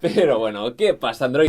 Pero bueno, ¿qué pasa, Android?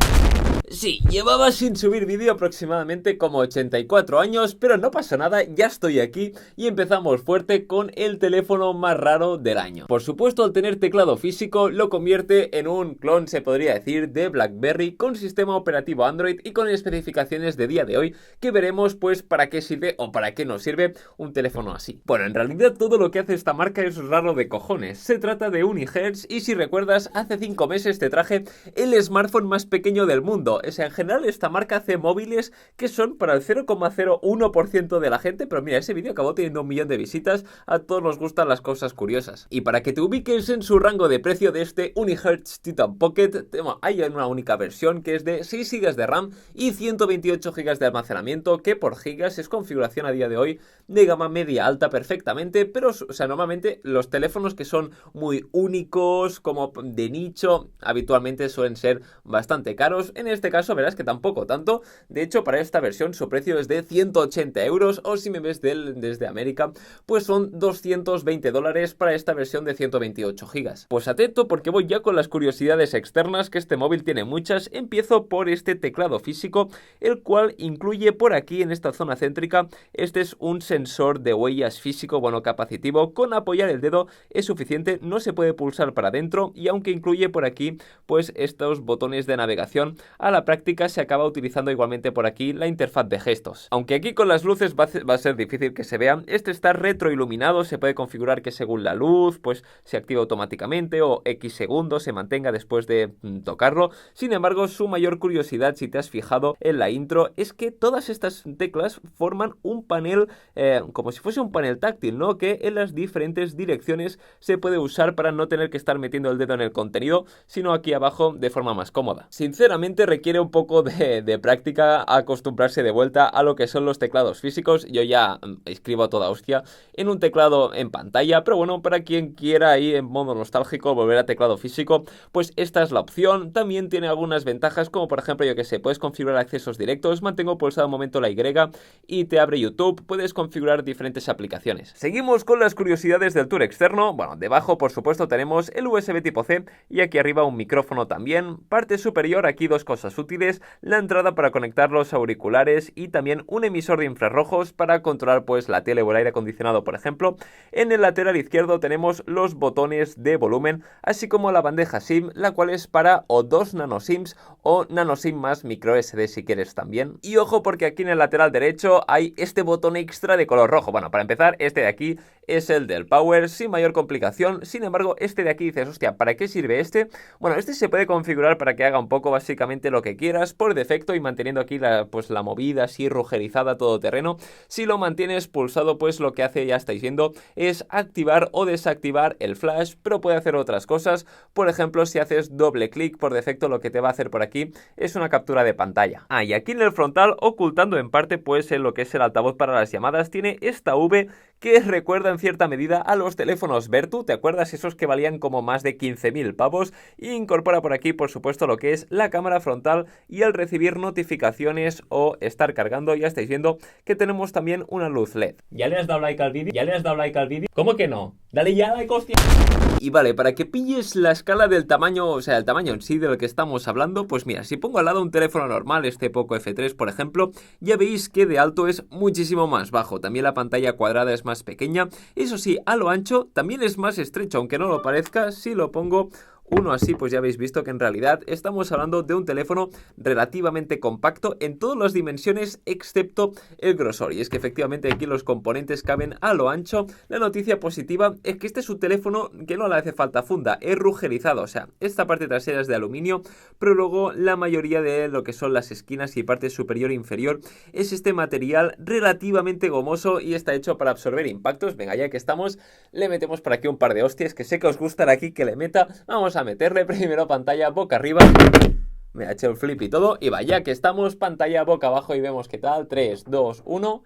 Sí, llevaba sin subir vídeo aproximadamente como 84 años, pero no pasa nada, ya estoy aquí y empezamos fuerte con el teléfono más raro del año. Por supuesto, al tener teclado físico lo convierte en un clon, se podría decir, de Blackberry con sistema operativo Android y con especificaciones de día de hoy que veremos pues para qué sirve o para qué no sirve un teléfono así. Bueno, en realidad todo lo que hace esta marca es raro de cojones. Se trata de Unihertz y si recuerdas, hace 5 meses te traje el smartphone más pequeño del mundo. O sea, en general esta marca hace móviles que son para el 0,01% de la gente, pero mira, ese vídeo acabó teniendo 1 millón de visitas, a todos nos gustan las cosas curiosas. Y para que te ubiques en su rango de precio de este Unihertz Titan Pocket, hay una única versión que es de 6 GB de RAM y 128 GB de almacenamiento, que por gigas es configuración a día de hoy de gama media alta perfectamente, pero o sea, normalmente los teléfonos que son muy únicos, como de nicho, habitualmente suelen ser bastante caros. En este caso verás que tampoco tanto. De hecho, para esta versión su precio es de 180 euros, o si me ves desde América, pues son $220 para esta versión de 128 gigas. Pues atento porque voy ya con las curiosidades externas, que este móvil tiene muchas. Empiezo por este teclado físico, el cual incluye por aquí en esta zona céntrica, este es un sensor de huellas físico, bueno, capacitivo. Con apoyar el dedo es suficiente, no se puede pulsar para adentro, y aunque incluye por aquí pues estos botones de navegación, a la práctica se acaba utilizando igualmente por aquí la interfaz de gestos. Aunque aquí con las luces va a ser difícil que se vean, este está retroiluminado, se puede configurar que según la luz pues se activa automáticamente o X segundos se mantenga después de tocarlo. Sin embargo, su mayor curiosidad, si te has fijado en la intro, es que todas estas teclas forman un panel como si fuese un panel táctil, ¿no? Que en las diferentes direcciones se puede usar para no tener que estar metiendo el dedo en el contenido, sino aquí abajo de forma más cómoda. Sinceramente requiere un poco de práctica acostumbrarse de vuelta a lo que son los teclados físicos. Yo ya escribo a toda hostia en un teclado en pantalla, pero bueno, para quien quiera ahí en modo nostálgico volver a teclado físico, pues esta es la opción. También tiene algunas ventajas, como por ejemplo, yo que sé, puedes configurar accesos directos, mantengo pulsado un momento la Y y te abre YouTube, puedes configurar diferentes aplicaciones. Seguimos con las curiosidades del tour externo. Bueno, debajo por supuesto tenemos el USB tipo C y aquí arriba un micrófono también. Parte superior, aquí dos cosas útiles, la entrada para conectar los auriculares y también un emisor de infrarrojos para controlar pues la tele o el aire acondicionado, por ejemplo. En el lateral izquierdo tenemos los botones de volumen, así como la bandeja SIM, la cual es para o 2 nano SIMs o nano SIM más micro SD si quieres también. Y ojo porque aquí en el lateral derecho hay este botón extra de color rojo. Bueno, para empezar, este de aquí es el del Power, sin mayor complicación. Sin embargo, este de aquí dices, hostia, ¿para qué sirve este? Bueno, este se puede configurar para que haga un poco básicamente lo que quieras por defecto y manteniendo aquí la movida así rugerizada todoterreno. Si lo mantienes pulsado, pues lo que hace, ya estáis viendo, es activar o desactivar el flash, pero puede hacer otras cosas. Por ejemplo, si haces doble clic, por defecto lo que te va a hacer por aquí es una captura de pantalla. Y aquí en el frontal, ocultando en parte pues en lo que es el altavoz para las llamadas, tiene esta V que recuerda en cierta medida a los teléfonos Vertu, ¿te acuerdas? Esos que valían como más de 15.000 pavos. Y incorpora por aquí, por supuesto, lo que es la cámara frontal, y al recibir notificaciones o estar cargando, ya estáis viendo que tenemos también una luz LED. ¿Ya le has dado like al vídeo? ¿Ya le has dado like al vídeo? ¿Cómo que no? Dale ya like, hostia. Y vale, para que pilles la escala del tamaño, o sea, el tamaño en sí de lo que estamos hablando, pues mira, si pongo al lado un teléfono normal, este Poco F3 por ejemplo, ya veis que de alto es muchísimo más bajo. También la pantalla cuadrada es más pequeña. Eso sí, a lo ancho también es más estrecho, aunque no lo parezca. Si lo pongo uno así, pues ya habéis visto que en realidad estamos hablando de un teléfono relativamente compacto en todas las dimensiones excepto el grosor, y es que efectivamente aquí los componentes caben a lo ancho. La noticia positiva es que este es un teléfono que no le hace falta funda, es rugerizado, o sea, esta parte trasera es de aluminio, pero luego la mayoría de lo que son las esquinas y parte superior e inferior es este material relativamente gomoso y está hecho para absorber impactos. Venga, ya que estamos, le metemos por aquí un par de hostias, que sé que os gustan aquí que le meta. Vamos a meterle primero pantalla boca arriba. Me ha hecho el flip y todo. Y vaya que estamos, pantalla boca abajo y vemos qué tal. 3, 2, 1.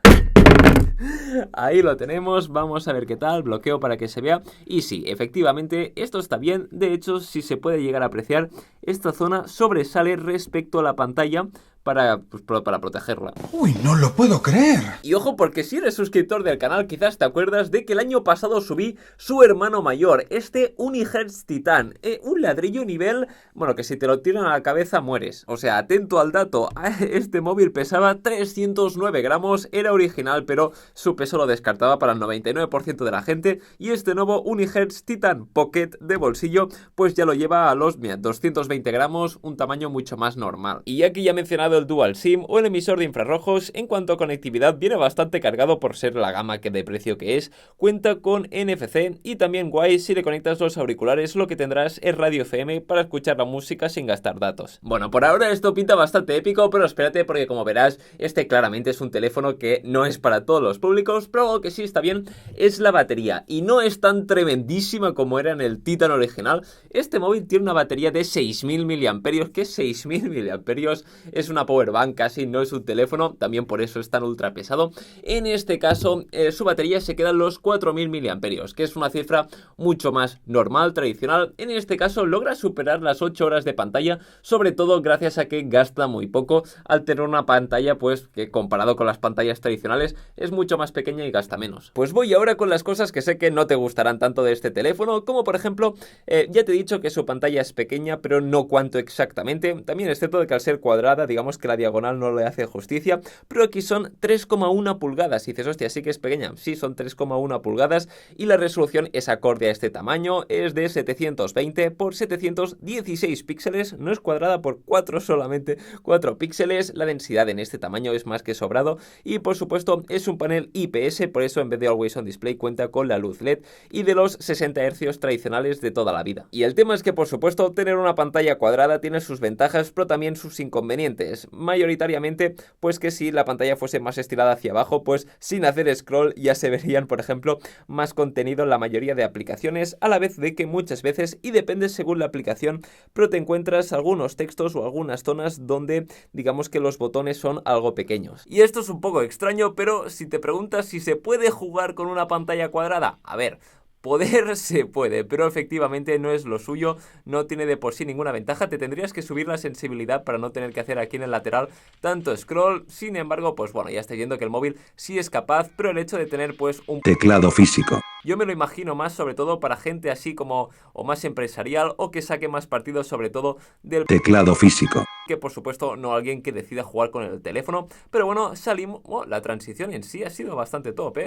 Ahí lo tenemos, vamos a ver qué tal, bloqueo para que se vea. Y sí, efectivamente, esto está bien. De hecho, si se puede llegar a apreciar, esta zona sobresale respecto a la pantalla, para protegerla. ¡Uy, no lo puedo creer! Y ojo, porque si eres suscriptor del canal quizás te acuerdas de que el año pasado subí su hermano mayor, este Unihertz Titan, un ladrillo nivel, bueno, que si te lo tiran a la cabeza mueres. O sea, atento al dato, este móvil pesaba 309 gramos, era original, pero su peso lo descartaba para el 99% de la gente, y este nuevo Unihertz Titan Pocket de bolsillo pues ya lo lleva a los 220 gramos, un tamaño mucho más normal. Y ya que ya he mencionado el Dual SIM o el emisor de infrarrojos, en cuanto a conectividad viene bastante cargado por ser la gama de precio que es, cuenta con NFC y también guay, si le conectas los auriculares lo que tendrás es radio FM para escuchar la música sin gastar datos. Bueno, por ahora esto pinta bastante épico, pero espérate porque como verás, este claramente es un teléfono que no es para todos los públicos, pero algo que sí está bien es la batería, y no es tan tremendísima como era en el Titan original. Este móvil tiene una batería de 6000 mAh, que 6000 mAh es una powerbank casi, no es un teléfono, también por eso es tan ultra pesado. En este caso, su batería se queda en los 4000 mAh, que es una cifra mucho más normal, tradicional. En este caso logra superar las 8 horas de pantalla, sobre todo gracias a que gasta muy poco, al tener una pantalla pues que comparado con las pantallas tradicionales es mucho más pequeña y gasta menos. Pues voy ahora con las cosas que sé que no te gustarán tanto de este teléfono, como por ejemplo, ya te he dicho que su pantalla es pequeña, pero no cuánto exactamente. También es cierto de que al ser cuadrada, digamos que la diagonal no le hace justicia, pero aquí son 3,1 pulgadas. Y dices, hostia, sí que es pequeña. Sí, son 3,1 pulgadas y la resolución es acorde a este tamaño, es de 720 por 716 píxeles, no es cuadrada por 4 solamente, 4 píxeles. La densidad en este tamaño es más que sobrado y por supuesto es un panel IPS, por eso en vez de Always On Display cuenta con la luz LED y de los 60 Hz tradicionales de toda la vida. Y el tema es que por supuesto tener una pantalla cuadrada tiene sus ventajas, pero también sus inconvenientes. Mayoritariamente pues que si la pantalla fuese más estirada hacia abajo, pues sin hacer scroll ya se verían por ejemplo más contenido en la mayoría de aplicaciones, a la vez de que muchas veces, y depende según la aplicación, pero te encuentras algunos textos o algunas zonas donde digamos que los botones son algo pequeños. Y esto es un poco extraño, pero si te preguntas si se puede jugar con una pantalla cuadrada, a ver, poder se puede, pero efectivamente no es lo suyo, no tiene de por sí ninguna ventaja. Te tendrías que subir la sensibilidad para no tener que hacer aquí en el lateral tanto scroll. Sin embargo, pues bueno, ya estáis viendo que el móvil sí es capaz, pero el hecho de tener pues un teclado físico, yo me lo imagino más sobre todo para gente así como o más empresarial o que saque más partido sobre todo del teclado físico, que por supuesto no alguien que decida jugar con el teléfono. Pero bueno, salimos, la transición en sí ha sido bastante top,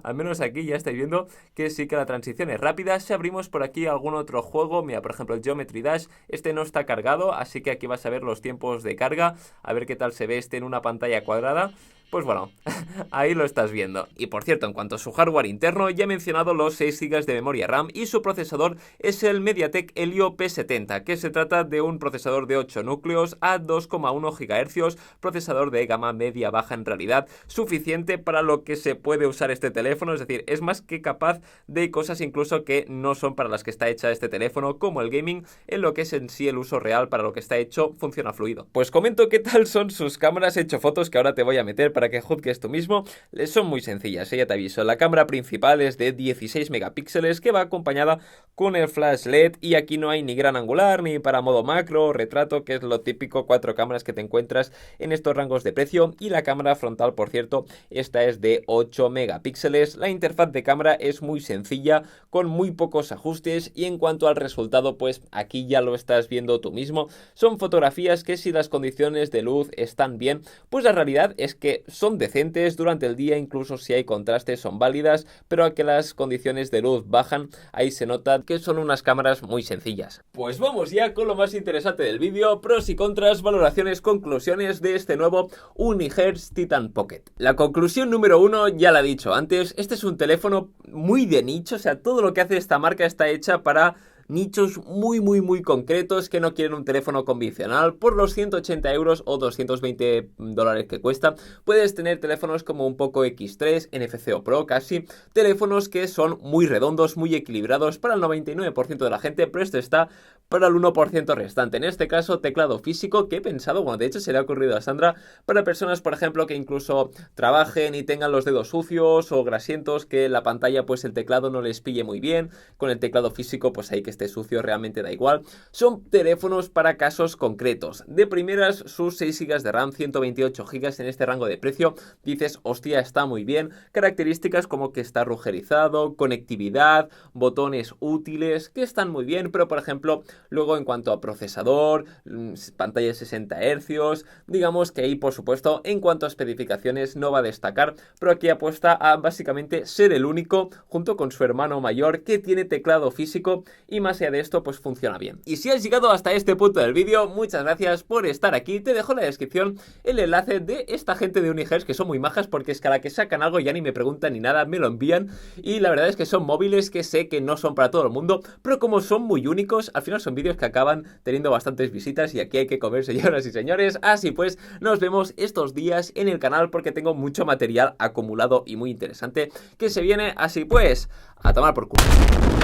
al menos aquí ya estáis viendo que sí que la transición es rápida. Si abrimos por aquí algún otro juego, mira, por ejemplo el Geometry Dash, este no está cargado, así que aquí vas a ver los tiempos de carga, a ver qué tal se ve este en una pantalla cuadrada. Pues bueno, ahí lo estás viendo. Y por cierto, en cuanto a su hardware interno, ya he mencionado los 6 GB de memoria RAM y su procesador es el MediaTek Helio P70, que se trata de un procesador de 8 núcleos a 2,1 GHz, procesador de gama media-baja en realidad, suficiente para lo que se puede usar este teléfono, es decir, es más que capaz de cosas incluso que no son para las que está hecha este teléfono, como el gaming, en lo que es en sí el uso real para lo que está hecho, funciona fluido. Pues comento qué tal son sus cámaras, he hecho fotos que ahora te voy a meter para que juzgues tú mismo. Son muy sencillas, ya te aviso. La cámara principal es de 16 megapíxeles que va acompañada con el flash LED y aquí no hay ni gran angular ni para modo macro o retrato, que es lo típico 4 cámaras que te encuentras en estos rangos de precio. Y la cámara frontal, por cierto, esta es de 8 megapíxeles. La interfaz de cámara es muy sencilla, con muy pocos ajustes, y en cuanto al resultado, pues aquí ya lo estás viendo tú mismo. Son fotografías que si las condiciones de luz están bien, pues la realidad es que son decentes durante el día, incluso si hay contrastes son válidas, pero a que las condiciones de luz bajan, ahí se nota que son unas cámaras muy sencillas. Pues vamos ya con lo más interesante del vídeo: pros y contras, valoraciones, conclusiones de este nuevo Unihertz Titan Pocket. La conclusión número 1 ya la he dicho antes, este es un teléfono muy de nicho, o sea, todo lo que hace esta marca está hecha para nichos muy concretos que no quieren un teléfono convencional. Por los 180 euros o 220 dólares que cuesta, puedes tener teléfonos como un Poco X3, NFC o Pro casi, teléfonos que son muy redondos, muy equilibrados para el 99% de la gente, pero esto está para el 1% restante. En este caso, teclado físico, que he pensado, bueno, de hecho se le ha ocurrido a Sandra, para personas, por ejemplo, que incluso trabajen y tengan los dedos sucios o grasientos, que la pantalla, pues el teclado no les pille muy bien. Con el teclado físico, pues hay que esté sucio, realmente da igual. Son teléfonos para casos concretos. De primeras, sus 6 GB de RAM, 128 GB en este rango de precio. Dices, hostia, está muy bien. Características como que está rugerizado, conectividad, botones útiles, que están muy bien, pero por ejemplo, luego en cuanto a procesador, pantalla de 60 Hz, digamos que ahí por supuesto en cuanto a especificaciones no va a destacar, pero aquí apuesta a básicamente ser el único, junto con su hermano mayor, que tiene teclado físico y más allá de esto pues funciona bien. Y si has llegado hasta este punto del vídeo, muchas gracias por estar aquí. Te dejo en la descripción el enlace de esta gente de Unihertz, que son muy majas, porque es que a la que sacan algo ya ni me preguntan ni nada, me lo envían, y la verdad es que son móviles que sé que no son para todo el mundo, pero como son muy únicos, al final son vídeos que acaban teniendo bastantes visitas y aquí hay que comer, señoras y señores. Así pues, nos vemos estos días en el canal porque tengo mucho material acumulado y muy interesante que se viene. Así pues, a tomar por culo.